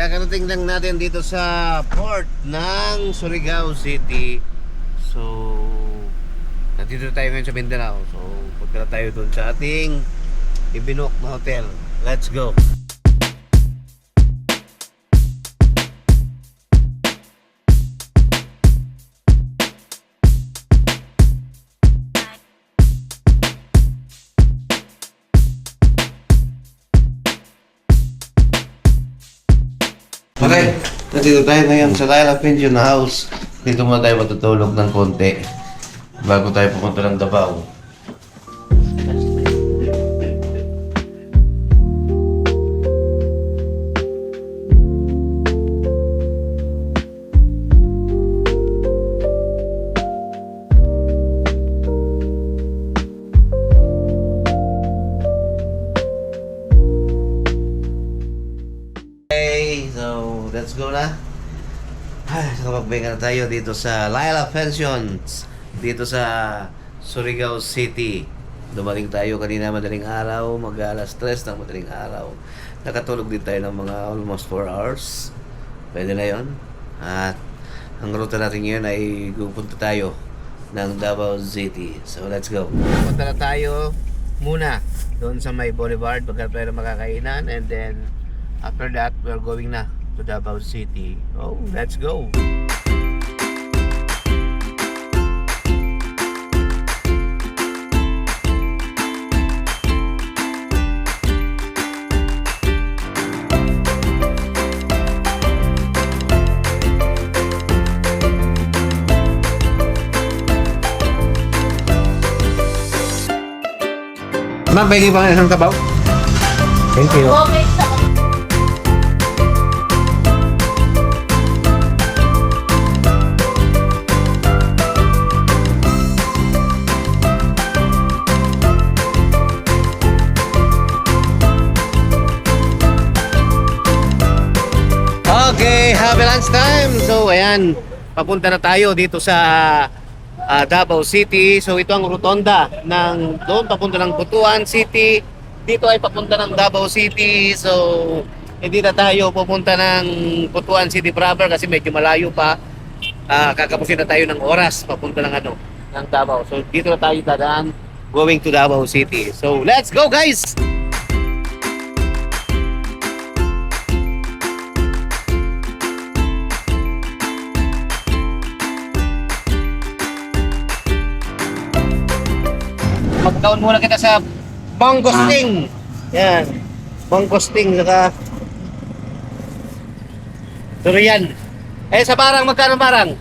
kakarating lang natin dito sa port ng Surigao City. So, nandito tayo ngayon sa Mindanao. So, punta na tayo dun sa ating ibinok na hotel. Let's go! Okay, nandito tayo ngayon sa Laila Pension House. Dito muna tayo matutulog ng konti bago tayo pumunta ng Davao. Let's go na. Nakapagpahinga na tayo dito sa Laila Pensions, dito sa Surigao City. Dumating tayo kanina madaling araw, mag-alas 3 ng madaling araw. Nakatulog din tayo ng mga almost 4 hours. Pwede na yon. At ang ruta natin ngayon ay pupunta tayo ng Davao City. So let's go. Punta na tayo muna doon sa may Boulevard pagka tayo na makakainan, and then after that we're going na to Davao City. Oh, let's go! Ma'am, pwede ba isang tabaw? Thank you. Okay. Okay, happy lunch time. So ayan, papunta na tayo dito sa Davao City. So ito ang rotonda ng doon papunta ng Butuan City. Dito ay papunta ng Davao City. So hindi na tayo pupunta ng Butuan City proper kasi medyo malayo pa. Kakapusin na tayo ng oras papunta ng ng Davao. So dito na tayo dadaan going to Davao City. So let's go, guys. Magkaon muna kita sa mangosting. Yan. Mangosting saka durian. Eh sa barang magkano barang?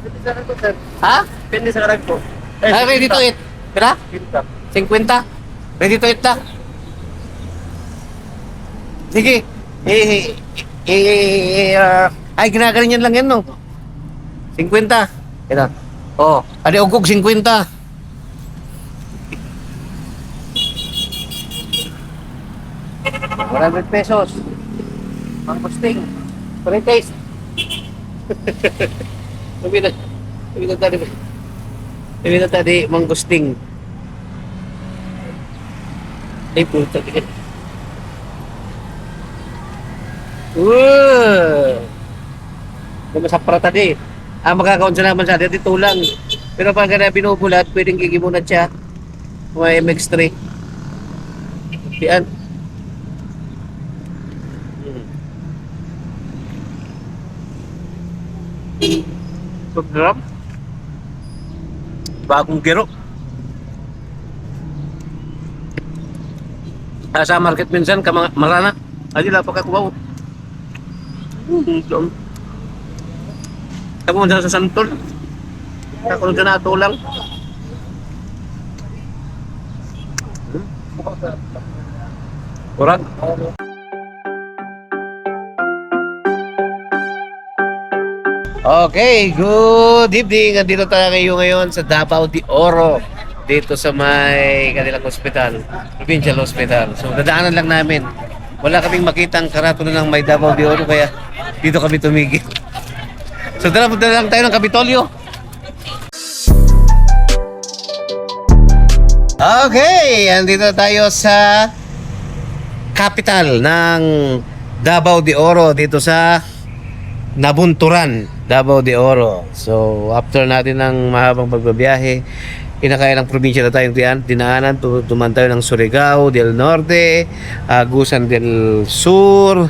Pwede sa karag sir. Ha? Pwede sa karag po. Ready to eat. Kira? 50. Ready to eat ta? Sige. Ay ginagalinyan lang yan, no? 50. Ito. Oh, adi ugog 50. 100 pesos. Mangosting. Pre taste. Sabi na tadi mangosting. Ay puta. Masapra tadi. Magkakaon siya naman sa dito tulang. Pero pag na binubulat, pwedeng gigimunat siya. May MX3. Diyan. Sarap. Bagong gero. Sa market minsan ka marana. Adi la pagkakubaw. Ako man sa santol. Ako na natulang. Kurang. Okay, good evening. Andito tayo ngayon sa Davao de Oro. Dito sa may kanilang hospital, Provincial Hospital. So dadaanan lang namin. Wala kaming makitang karatula ng may Davao de Oro kaya dito kami tumigil. So tara, punta lang tayo ng Kapitolyo. Okay, andito tayo sa capital ng Davao de Oro dito sa Nabunturan, Davao de Oro. So, after natin ng mahabang pagbabiyahe, inakaya ng probinsya na tayong dinaanan. Tuman tayo ng Surigao del Norte, Agusan del Sur,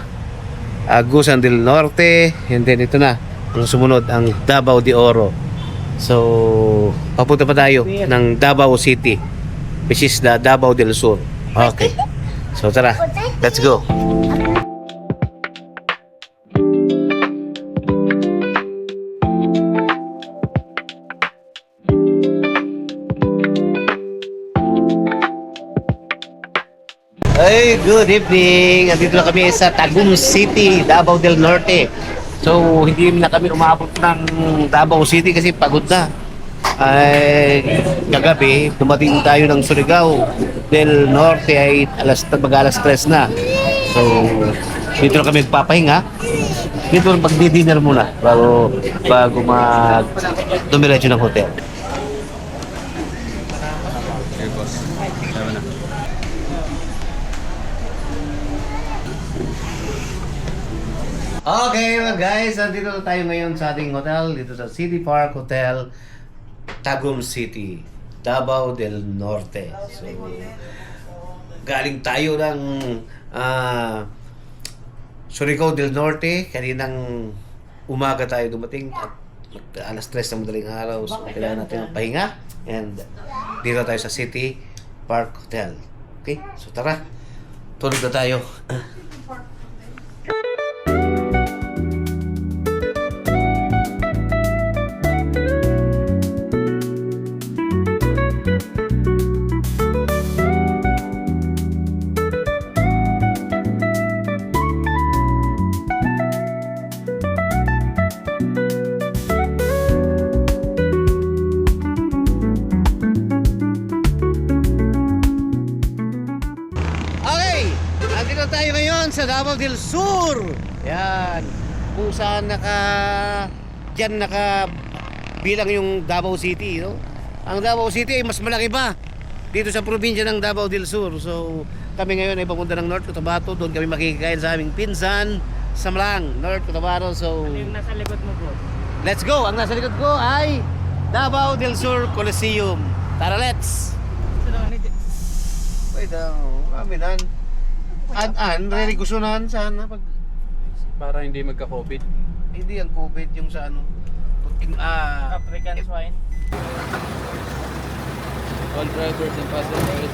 Agusan del Norte, and then ito na, ang sumunod, ang Davao de Oro. So, papunta pa tayo ng Davao City, which is the Davao del Sur. Okay. So, tara, let's go. Ay, good evening. Andito na kami sa Tagum City, Davao del Norte. So, hindi na kami umabot ng Davao City kasi pagod na. Ay, kagabi, dumating tayo ng Surigao del Norte ay mag-alas 3 na. So, dito na kami magpapahinga. Dito na magdi-dinner muna bago dumiretso ng hotel. Okay mga guys, nandito na tayo ngayon sa ating hotel, dito sa City Park Hotel, Tagum City, Davao del Norte. So, galing tayo ng Surigao del Norte, kaninang umaga tayo dumating at alas 3 ng madaling araw. So, kailangan natin ng pahinga and dito tayo sa City Park Hotel. Okay, so tara, tulog na tayo. Nandito tayo ngayon sa Davao del Sur. Yan. Kung saan diyan bilang yung Davao City, no? Ang Davao City ay mas malaki pa dito sa probinsya ng Davao del Sur. So, kami ngayon ay papunta ng North Cotabato. Doon kami makikikain sa aming pinsan sa Mlang, North Cotabato. So, Ano yung nasa likod mo po? let's go. Ang nasa likod ko ay Davao del Sur Coliseum. Tara, let's. Wait, kami nan. Really gustuhan sana pag Para hindi magka-COVID. hindi ang COVID yung sa ano. African swine. All drivers and passengers.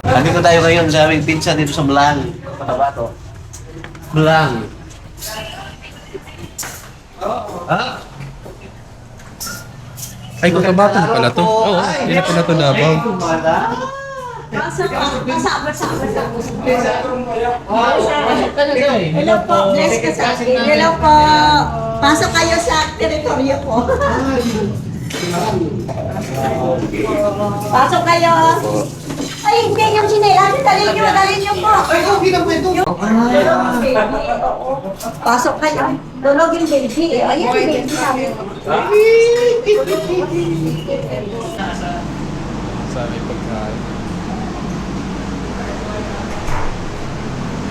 Nandito tayo ngayon sa aming pinsan dito sa Mlang, Cotabato. Mlang. Ay, Cotabato na pala to. Oo, hindi na pala to Davao. Hello po, bless ka sa akin. Hello po. Pasok kayo sa teritoryo ko. Pasok kayo. Ay, hindi yung sinelas. Dali nyo po. Ay, okay na po ito. Pasok kayo. Tulog yung baby. Ayan yung baby namin. Sa may pagkain.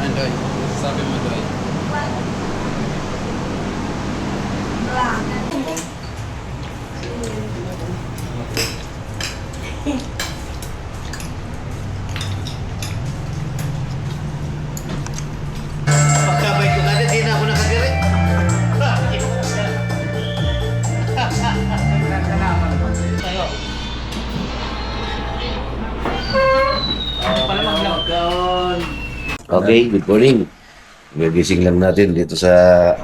Andoy, sabi mo doy. Pagkabay ko na di na ako nakadiri. Okay, good morning. Gagising lang natin dito sa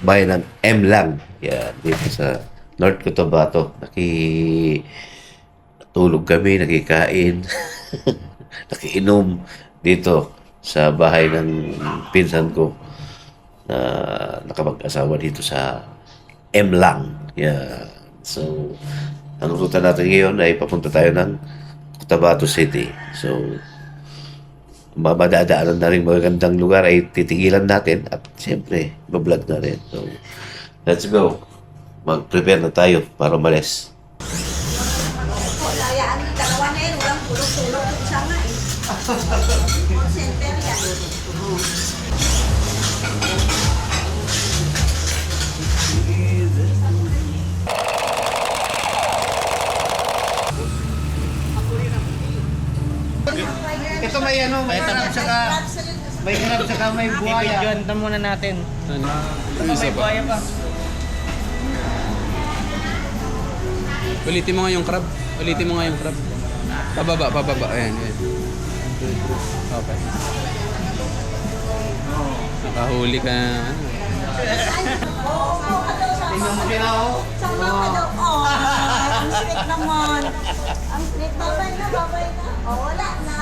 bayan ng Mlang. Yan, dito sa North Cotabato. Tulog kami, nakikain, nakiinom dito sa bahay ng pinsan ko na nakapag-asawa dito sa Mlang. Yeah. So, ang ruta natin ngayon ay papunta tayo ng Cotabato City. So, madadaanan na rin magagandang lugar ay titigilan natin at siyempre, bablog na rin. So, let's go. Mag-prepare na tayo para umalis. Kayaan yung dalawa na yun. Walang tulog-tulog yung isa nga eh. Center yan. Baka may buhaya. Bibidyoan muna natin. Ano? Baka may buhaya pa. Ulitin mo nga yung crab. Ulitin mo nga yung crab. Pababa, pababa. Ayan, ayan. Okay. Nakahuli ka. Tingnan mo sila, oh. Sama ka daw. Oh, ang sweet naman. Ang sweet. Babay na, babay na. Oh, wala na.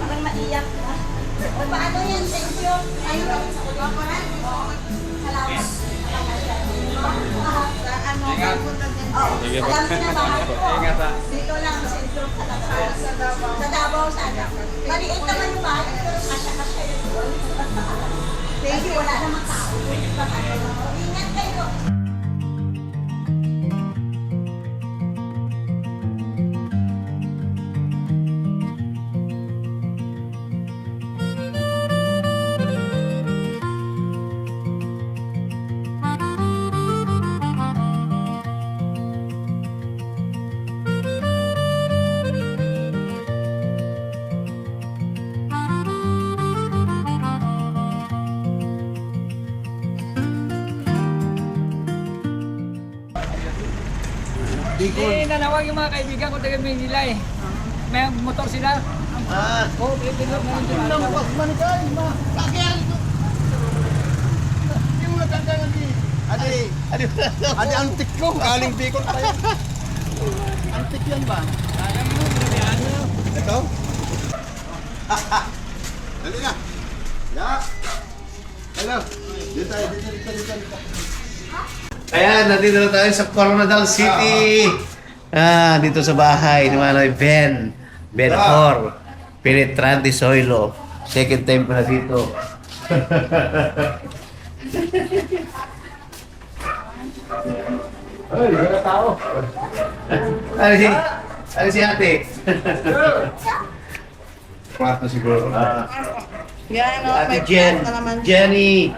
Parang naiyak na. O, paano yan? Thank you. Ayun, sa ulipan. Salamat. Ano? Oh, Sige po. alam niyo na bahay ko. Ingat ha. Dito lang, sentro sa Davao. Sa Davao, sana. Maliit naman yung bahay, pero kasya-kasya yun doon. Thank you. Wala namang tao. Ingat kayo. Nanawag yung mga kaibigan ko taga Manila eh. May motor sila. Oo, pinipinot na rin. Adi antik ko, galing Bicol pa yan. Antik yan ba? Ito? Dali na. Ya. Hello. Dito. Ayan, nandito na tayo sa Coronadal City. Dito sa bahay ni Manoy Ben. Ben Hor. Penetrante Soilo. Second time ko na dito. Ay, wala tao. Ano si ate? Kwarto siguro. Ate Jenny.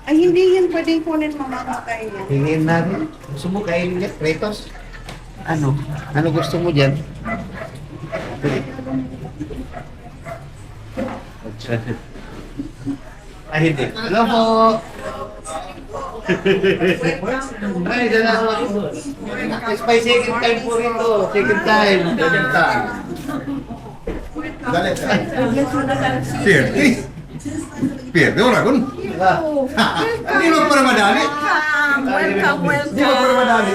Ay, hindi yan pwedeng kunin mamamatay yan. Hingin natin. Gusto mo kainin niya? Kratos? Ano? Ano gusto mo dyan? Ay, hindi. Hello po! Ay, dalawa ako. It's my second time po rito. Second time. Dali. Pierde. Pierde ora kun. Hindi mo para madali. Welcome, Hindi mo para madali.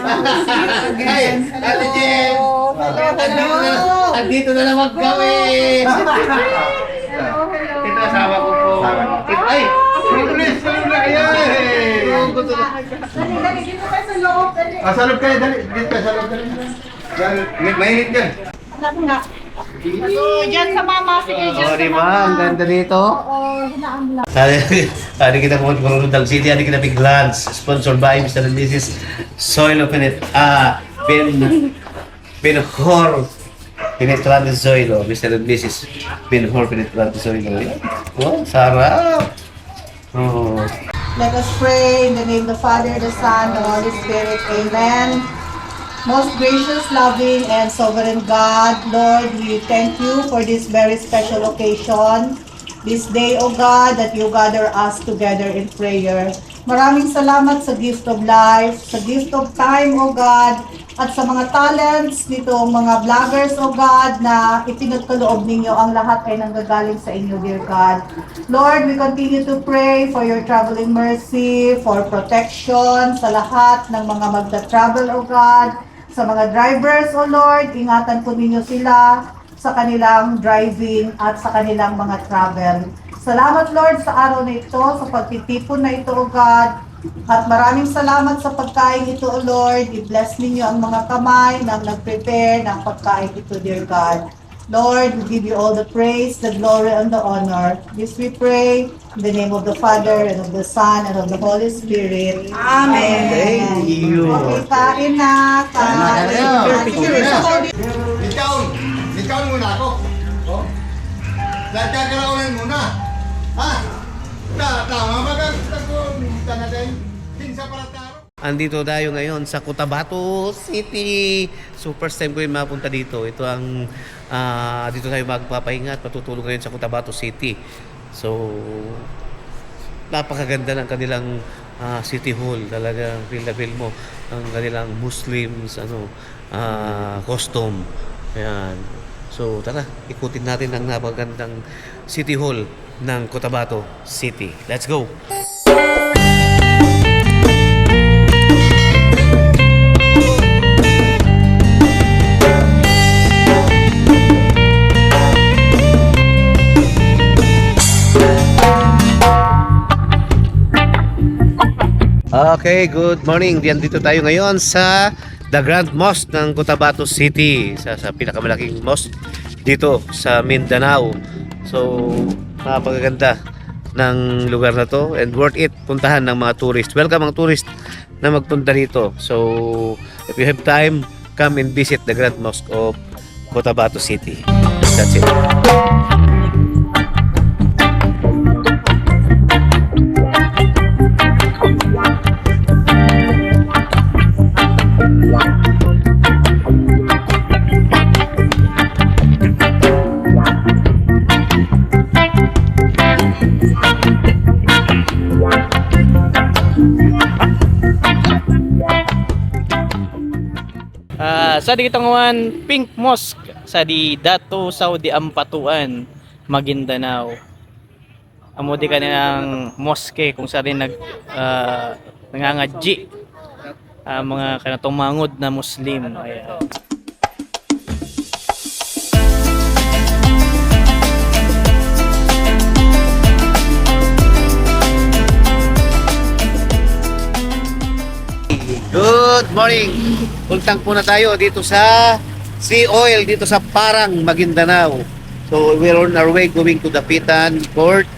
Ay, Ate Jen! Andito na naman kami! Ito asawa ko po. Ay! Please, ayan. Dali, dito kayo sa loob. Dali. Sa loob kayo, dali. Dito kayo sa loob. Dali. Mainit yan. Anak nga. Diyan sa mama. Sige, Oo, di ba? Ang ganda dito. Oo, hinaan lang. Hari kita po kung Rudal City, hari kita Big Glance, sponsored by Mr. and Mrs. Soil of Ben Hor Penetrante Soilo, Mr. and Mrs. Ben Hor Penetrante Soilo. Wow, sarap! Oh. Let us pray in the name of the Father, the Son, the Holy Spirit. Amen. Most gracious, loving, and sovereign God, Lord, we thank you for this very special occasion. This day, O God, that you gather us together in prayer. Maraming salamat sa gift of life, sa gift of time, O God, at sa mga talents nitong mga vloggers, O God, na ipinagkaloob ninyo. Ang lahat ay nanggagaling sa inyo, dear God. Lord, we continue to pray for your traveling mercy, for protection sa lahat ng mga magta-travel, O God. Sa mga drivers, O Lord, ingatan po ninyo sila sa kanilang driving at sa kanilang mga travel. Salamat, Lord, sa araw na ito, sa pagtitipon na ito, O God. At maraming salamat sa pagkain ito, O Lord. I-bless ninyo ang mga kamay na nag-prepare ng pagkain ito, dear God. Lord, we give you all the praise, the glory, and the honor. This we pray in the name of the Father, and of the Son, and of the Holy Spirit. Amen. Thank you. Okay, kain na. Ikaw muna ako. Oh. Nagkakaraunan muna. Ha? Tama ba ka? Tagpunta natin. Pinsa para taro. Andito tayo ngayon sa Cotabato City. So first time ko yung mapunta dito. Ito ang dito tayo magpapahinga at matutulog ngayon sa Cotabato City. So, napakaganda ng kanilang City Hall. Talagang feel na feel mo ang kanilang Muslims costume. Ayan. So, tara, ikutin natin ang napakagandang City Hall ng Cotabato City. Let's go! Okay, good morning. Dito tayo ngayon sa The Grand Mosque ng Cotabato City, sa pinakamalaking mosque dito sa Mindanao. So, napakaganda ng lugar na to and worth it puntahan ng mga tourist. Welcome ang tourist na magpunta dito. So, if you have time, come and visit the Grand Mosque of Cotabato City. That's it. Sa di kitanguan Pink Mosque sa di Dato Saudi Ampatuan, Maguindanao. Amo di kanilang mosque kung saan rin nangangadji mga kanatong mangod na Muslim. Ayan. Good morning! Puntang po na tayo dito sa Sea Oil, dito sa Parang, Maguindanao. So, we're on our way going to Dapitan Port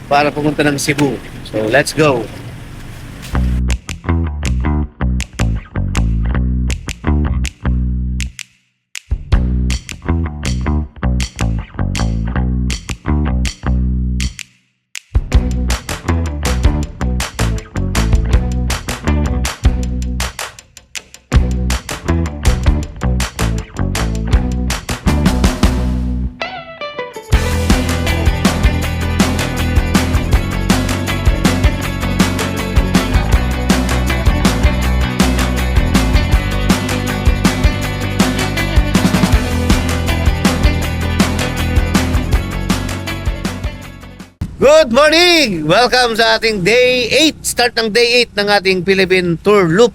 para pumunta ng Cebu. So, let's go! Good morning! Welcome sa ating day 8. Start ng day 8 ng ating Philippine Tour Loop.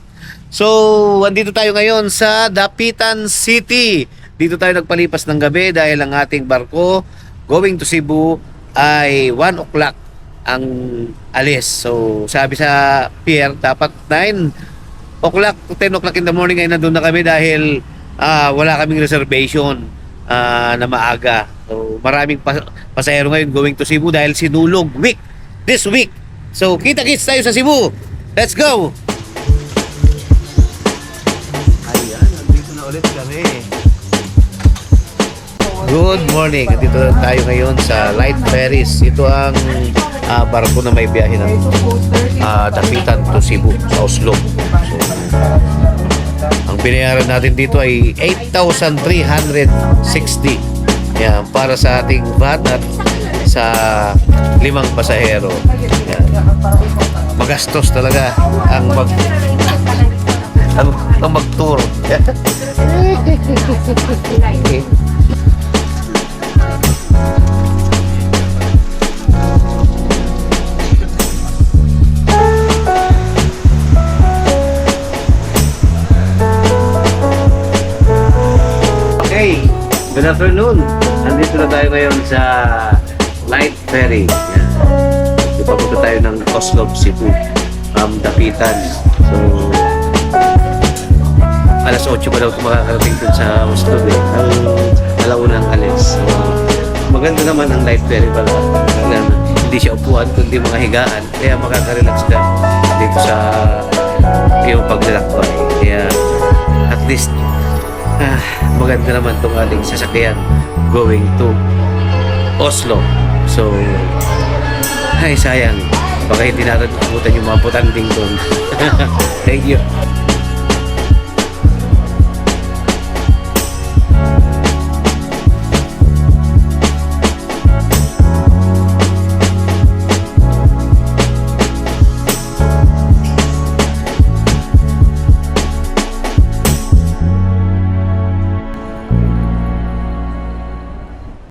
So, andito tayo ngayon sa Dapitan City. Dito tayo nagpalipas ng gabi dahil ang ating barko going to Cebu ay 1 o'clock ang alis. So, sabi sa pier, dapat 9 o'clock to 10 o'clock in the morning ay nandun na kami dahil wala kaming reservation na maaga. So, maraming pasahero ngayon going to Cebu dahil sinulog this week. So, kita-kits tayo sa Cebu. Let's go! Ayan, nandito na ulit kami. Good morning. Nandito na tayo ngayon sa Light Ferries. Ito ang barko na may biyahe ng Dapitan to Cebu sa Oslo. So, ang binayaran natin dito ay 8,360. Yan, para sa ating VAT at sa 5 pasahero. Yan. Magastos talaga ang mag-tour. Okay, good afternoon. Nandito na tayo ngayon sa Light Ferry. Yan. Ipapunta tayo ng Oslo, Cebu from Dapitan. So, alas 8 pa daw makakarating dun sa Oslo ang alaunang alis. So, maganda naman ang Light Ferry pala. Hindi siya upuan kundi mga higaan. Kaya makaka-relax ka dito sa iyong paglalakbay. Kaya at least maganda naman itong ating sasakyan going to Oslo. So, ay sayang. Baka hindi natin abutan yung mga putanding doon. Thank you.